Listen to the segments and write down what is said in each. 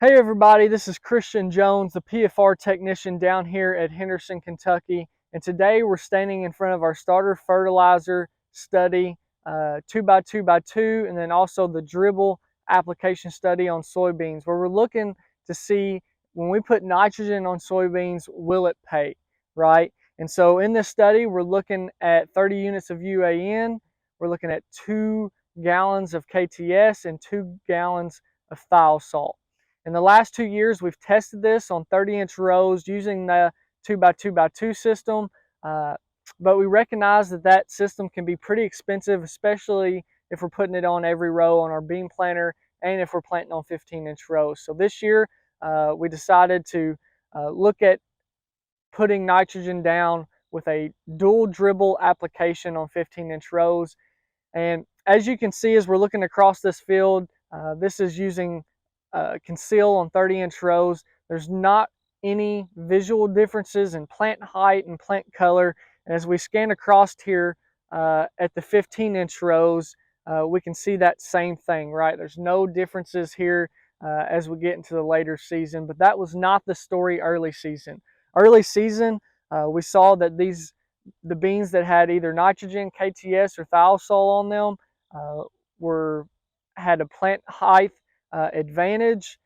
Hey everybody, this is Christian Jones, the PFR technician down here at Henderson, Kentucky. And today we're standing in front of our starter fertilizer study, 2x2x2, and then also the dribble application study on soybeans, where we're looking to see when we put nitrogen on soybeans, will it pay, right? And so in this study, we're looking at 30 units of UAN, we're looking at 2 gallons of KTS and 2 gallons of thiol salt. In the last 2 years, we've tested this on 30-inch rows using the 2x2x2 system, but we recognize that that system can be pretty expensive, especially if we're putting it on every row on our bean planter and if we're planting on 15-inch rows. So this year, we decided to look at putting nitrogen down with a dual dribble application on 15-inch rows. And as you can see, as we're looking across this field, this is using conceal on 30-inch rows. There's not any visual differences in plant height and plant color. And as we scan across here at the 15-inch rows, we can see that same thing, right? There's no differences here as we get into the later season, but that was not the story early season. Early season, we saw that the beans that had either nitrogen, KTS, or thiosol on them had a plant height advantage.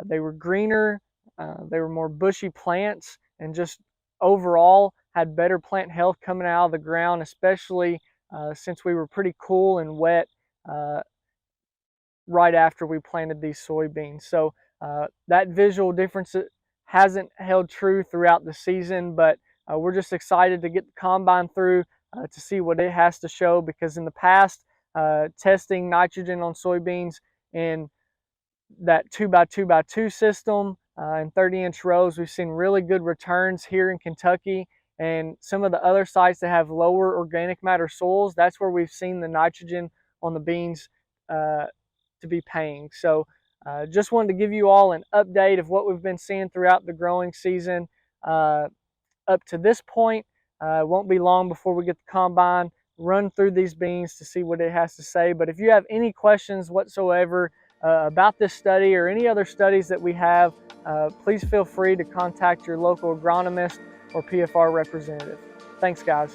They were greener, they were more bushy plants, and just overall had better plant health coming out of the ground, especially since we were pretty cool and wet right after we planted these soybeans. So that visual difference hasn't held true throughout the season, but we're just excited to get the combine through to see what it has to show, because in the past, testing nitrogen on soybeans in that 2x2x2 system in 30-inch rows, we've seen really good returns here in Kentucky, and some of the other sites that have lower organic matter soils, that's where we've seen the nitrogen on the beans to be paying. So just wanted to give you all an update of what we've been seeing throughout the growing season up to this point. It won't be long before we get the combine, run through these beans to see what it has to say. But if you have any questions whatsoever about this study or any other studies that we have, please feel free to contact your local agronomist or PFR representative. Thanks, guys.